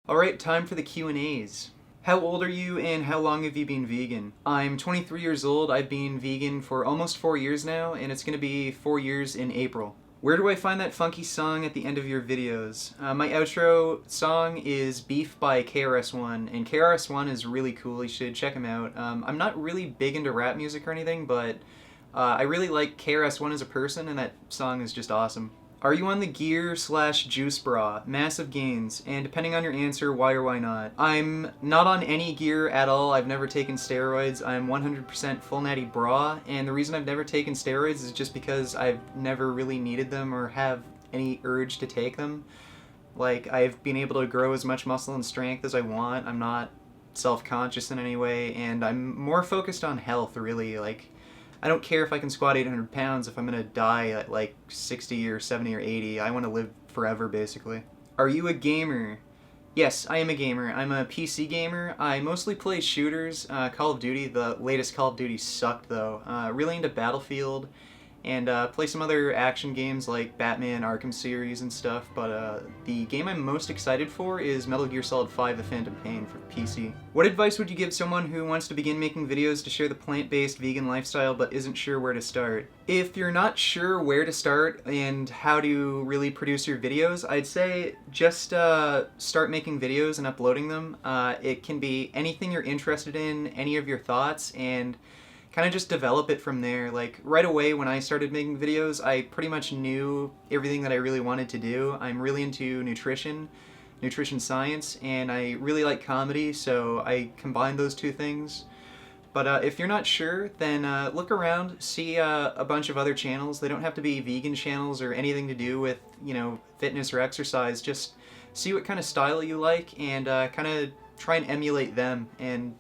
Alright, time for the Q&As. How old are you and how long have you been vegan? I'm 23 years old. I've been vegan for almost 4 years now, and it's going to be 4 years in April. Where do I find that funky song at the end of your videos? My outro song is Beef by KRS-One, and KRS-One is really cool. You should check him out. I'm not really big into rap music or anything, but I really like KRS-One as a person, and that song is just awesome. Are you on the gear/juice bra? Massive gains, and depending on your answer, why or why not? I'm not on any gear at all. I've never taken steroids. I'm 100% full natty bra, and the reason I've never taken steroids is just because I've never really needed them or have any urge to take them. Like, I've been able to grow as much muscle and strength as I want. I'm not self-conscious in any way, and I'm more focused on health, really. Like, I don't care if I can squat 800 pounds if I'm gonna die at like 60 or 70 or 80. I want to live forever, basically. Are you a gamer? Yes, I am a gamer. I'm a PC gamer. I mostly play shooters. Call of Duty, the latest Call of Duty sucked though. Really into Battlefield, and play some other action games like Batman, Arkham series and stuff, but the game I'm most excited for is Metal Gear Solid 5: The Phantom Pain for PC. What advice would you give someone who wants to begin making videos to share the plant-based vegan lifestyle but isn't sure where to start? If you're not sure where to start and how to really produce your videos, I'd say just start making videos and uploading them. It can be anything you're interested in, any of your thoughts, and kind of just develop it from there. Like, right away when I started making videos, I pretty much knew everything that I really wanted to do. I'm really into nutrition science, and I really like comedy, so I combined those two things. But if you're not sure, then look around, see a bunch of other channels. They don't have to be vegan channels or anything to do with, fitness or exercise. Just see what kind of style you like and kind of try and emulate them, and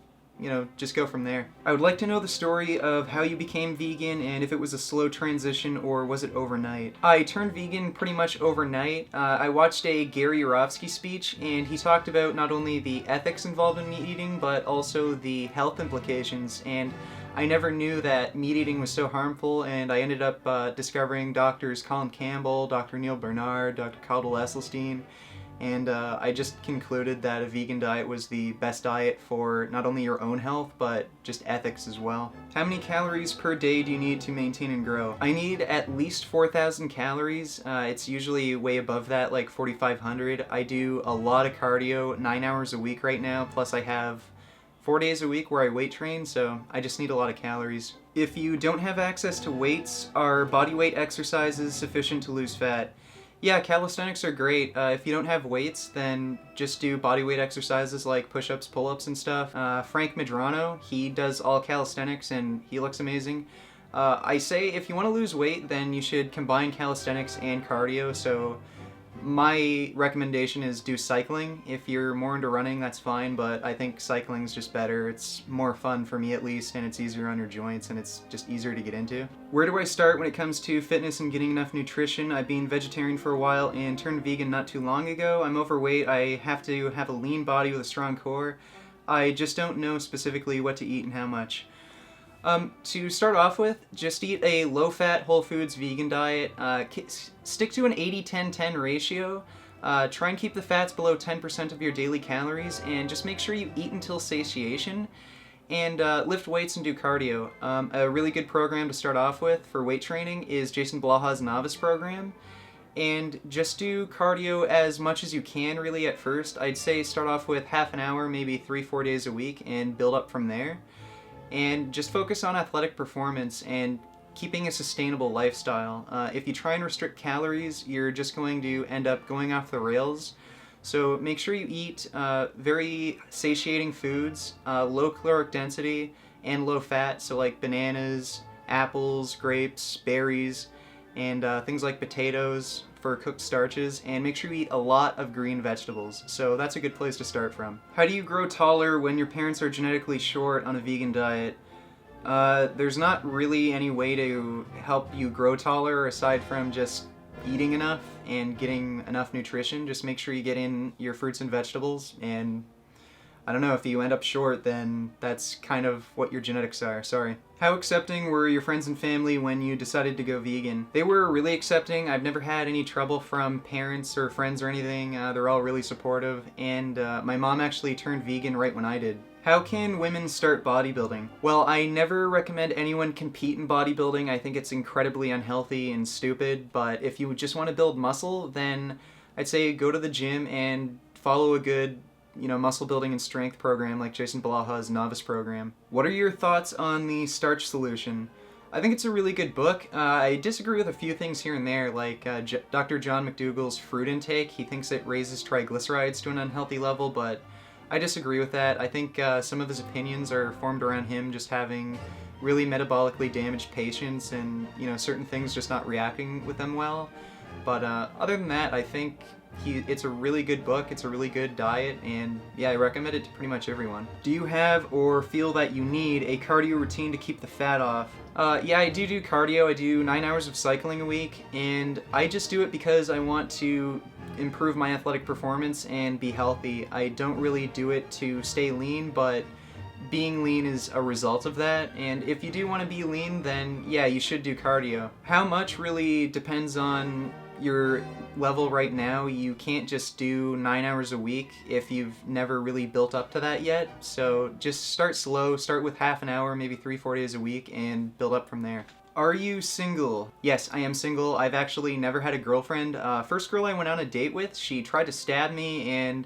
just go from there. I would like to know the story of how you became vegan and if it was a slow transition or was it overnight. I turned vegan pretty much overnight. I watched a Gary Yourofsky speech, and he talked about not only the ethics involved in meat eating but also the health implications, and I never knew that meat eating was so harmful, and I ended up discovering Drs. Colin Campbell, Dr. Neil Bernard, Dr. Caldwell Esselstyn, and I just concluded that a vegan diet was the best diet for not only your own health, but just ethics as well. How many calories per day do you need to maintain and grow? I need at least 4,000 calories. It's usually way above that, like 4,500. I do a lot of cardio, 9 hours a week right now, plus I have 4 days a week where I weight train, so I just need a lot of calories. If you don't have access to weights, are body weight exercises sufficient to lose fat? Yeah, calisthenics are great. If you don't have weights, then just do bodyweight exercises like push-ups, pull-ups, and stuff. Frank Medrano, he does all calisthenics and he looks amazing. I say if you want to lose weight, then you should combine calisthenics and cardio, so my recommendation is do cycling. If you're more into running, that's fine, but I think cycling's just better. It's more fun for me at least, and it's easier on your joints, and it's just easier to get into. Where do I start when it comes to fitness and getting enough nutrition? I've been vegetarian for a while and turned vegan not too long ago. I'm overweight. I have to have a lean body with a strong core. I just don't know specifically what to eat and how much. To start off with, just eat a low-fat, whole foods vegan diet. Stick to an 80-10-10 ratio. Try and keep the fats below 10% of your daily calories, and just make sure you eat until satiation, and lift weights and do cardio. A really good program to start off with for weight training is Jason Blaha's Novice program, and just do cardio as much as you can really at first. I'd say start off with half an hour, maybe 3-4 days a week, and build up from there. And just focus on athletic performance and keeping a sustainable lifestyle. If you try and restrict calories, you're just going to end up going off the rails. So make sure you eat very satiating foods, low caloric density, and low fat, so like bananas, apples, grapes, berries, and things like potatoes for cooked starches, and make sure you eat a lot of green vegetables. So that's a good place to start from. How do you grow taller when your parents are genetically short on a vegan diet? There's not really any way to help you grow taller aside from just eating enough and getting enough nutrition. Just make sure you get in your fruits and vegetables, and I don't know, if you end up short, then that's kind of what your genetics are, sorry. How accepting were your friends and family when you decided to go vegan? They were really accepting. I've never had any trouble from parents or friends or anything. They're all really supportive, and my mom actually turned vegan right when I did. How can women start bodybuilding? Well, I never recommend anyone compete in bodybuilding. I think it's incredibly unhealthy and stupid, but if you just want to build muscle, then I'd say go to the gym and follow a good muscle building and strength program like Jason Balaha's novice program. What are your thoughts on the starch solution? I think it's a really good book. I disagree with a few things here and there, like Dr. John McDougall's fruit intake. He thinks it raises triglycerides to an unhealthy level, but I disagree with that. I think some of his opinions are formed around him just having really metabolically damaged patients and, certain things just not reacting with them well. But other than that, I think it's a really good book, it's a really good diet, and yeah, I recommend it to pretty much everyone. Do you have or feel that you need a cardio routine to keep the fat off? Yeah, I do cardio. I do 9 hours of cycling a week, and I just do it because I want to improve my athletic performance and be healthy. I don't really do it to stay lean, but being lean is a result of that, and if you do want to be lean, then yeah, you should do cardio. How much really depends on your level right now. You can't just do 9 hours a week if you've never really built up to that yet, so just start slow, start with half an hour, maybe 3-4 days a week, and build up from there. Are you single? Yes, I am single. I've actually never had a girlfriend. First girl I went on a date with, she tried to stab me, and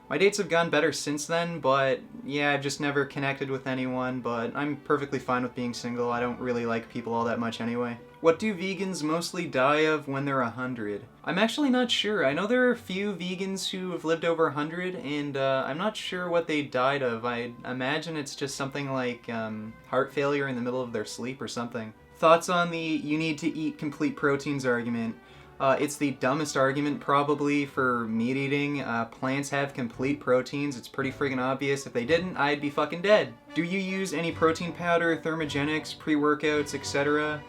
my dates have gone better since then, but yeah, I've just never connected with anyone, but I'm perfectly fine with being single. I don't really like people all that much anyway. What do vegans mostly die of when they're 100? I'm actually not sure. I know there are a few vegans who have lived over 100, and I'm not sure what they died of. I imagine it's just something like heart failure in the middle of their sleep or something. Thoughts on the you need to eat complete proteins argument? It's the dumbest argument probably for meat eating. Plants have complete proteins. It's pretty friggin' obvious. If they didn't, I'd be fucking dead. Do you use any protein powder, thermogenics, pre-workouts, etc.?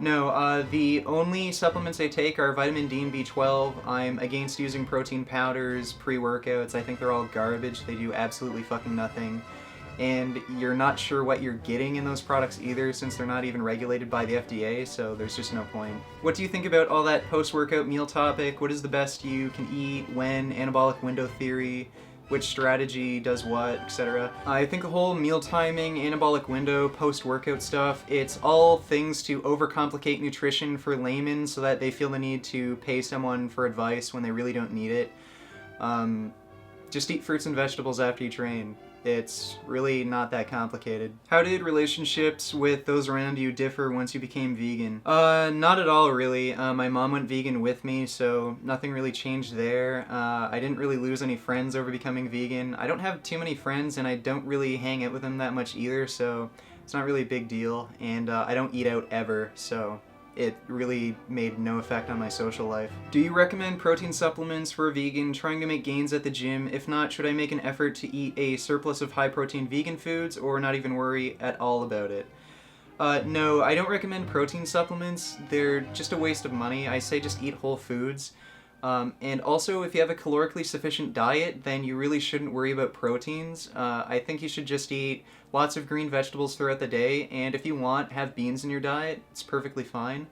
No, the only supplements I take are vitamin D and B12. I'm against using protein powders, pre-workouts. I think they're all garbage. They do absolutely fucking nothing. And you're not sure what you're getting in those products either, since they're not even regulated by the FDA, so there's just no point. What do you think about all that post-workout meal topic? What is the best you can eat, when, anabolic window theory, which strategy does what, etc. I think the whole meal timing, anabolic window, post-workout stuff, it's all things to overcomplicate nutrition for laymen so that they feel the need to pay someone for advice when they really don't need it. Just eat fruits and vegetables after you train. It's really not that complicated. How did relationships with those around you differ once you became vegan? Not at all, really. My mom went vegan with me, so nothing really changed there. I didn't really lose any friends over becoming vegan. I don't have too many friends, and I don't really hang out with them that much either, so it's not really a big deal. And I don't eat out ever, so it really made no effect on my social life. Do you recommend protein supplements for a vegan trying to make gains at the gym? If not, should I make an effort to eat a surplus of high-protein vegan foods or not even worry at all about it? No, I don't recommend protein supplements. They're just a waste of money. I say just eat whole foods. And also, if you have a calorically sufficient diet, then you really shouldn't worry about proteins. I think you should just eat lots of green vegetables throughout the day, and if you want, have beans in your diet. It's perfectly fine.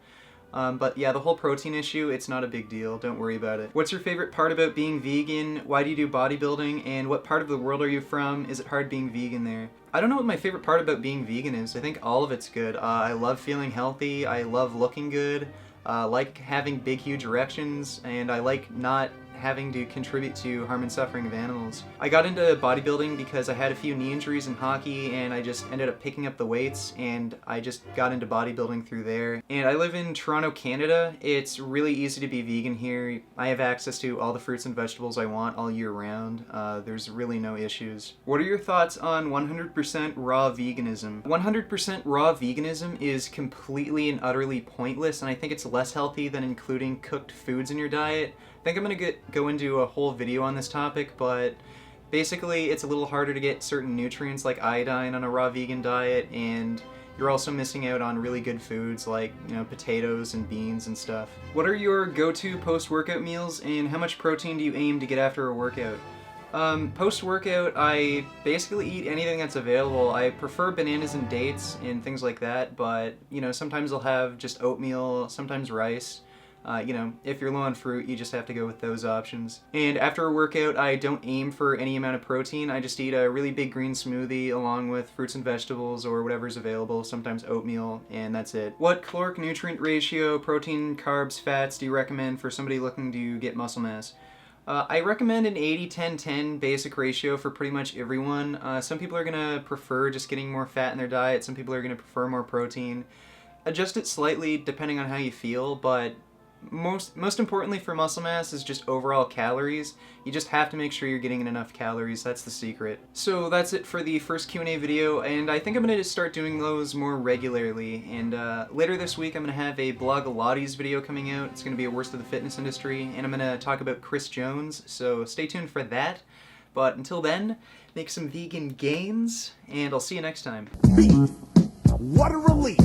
But yeah, the whole protein issue, it's not a big deal. Don't worry about it. What's your favorite part about being vegan? Why do you do bodybuilding? And what part of the world are you from? Is it hard being vegan there? I don't know what my favorite part about being vegan is. I think all of it's good. I love feeling healthy. I love looking good. I like having big, huge erections, and I like not having to contribute to harm and suffering of animals. I got into bodybuilding because I had a few knee injuries in hockey, and I just ended up picking up the weights, and I just got into bodybuilding through there. And I live in Toronto, Canada. It's really easy to be vegan here. I have access to all the fruits and vegetables I want all year round. There's really no issues. What are your thoughts on 100% raw veganism? 100% raw veganism is completely and utterly pointless, and I think it's less healthy than including cooked foods in your diet. I think I'm going to go into a whole video on this topic, but basically it's a little harder to get certain nutrients like iodine on a raw vegan diet, and you're also missing out on really good foods like, potatoes and beans and stuff. What are your go-to post-workout meals, and how much protein do you aim to get after a workout? Post-workout, I basically eat anything that's available. I prefer bananas and dates and things like that, but, you know, sometimes I'll have just oatmeal, sometimes rice. You know, if you're low on fruit, you just have to go with those options. And after a workout, I don't aim for any amount of protein. I just eat a really big green smoothie along with fruits and vegetables or whatever's available, sometimes oatmeal, and that's it. What caloric nutrient ratio, protein, carbs, fats do you recommend for somebody looking to get muscle mass? I recommend an 80-10-10 basic ratio for pretty much everyone. Some people are going to prefer just getting more fat in their diet. Some people are going to prefer more protein. Adjust it slightly depending on how you feel, but most importantly for muscle mass is just overall calories. You just have to make sure you're getting in enough calories. That's the secret. So that's it for the first Q&A video, and I think I'm going to just start doing those more regularly. And later this week I'm going to have a Blogilates video coming out. It's going to be a worst of the fitness industry, and I'm going to talk about Chris Jones, so stay tuned for that. But until then, make some vegan gains, and I'll see you next time. What a relief!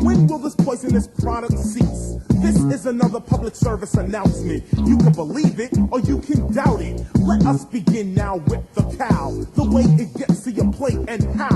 When will this poisonous product cease? This is another public service announcement. You can believe it or you can doubt it. Let us begin now with the cow. The way it gets to your plate and how.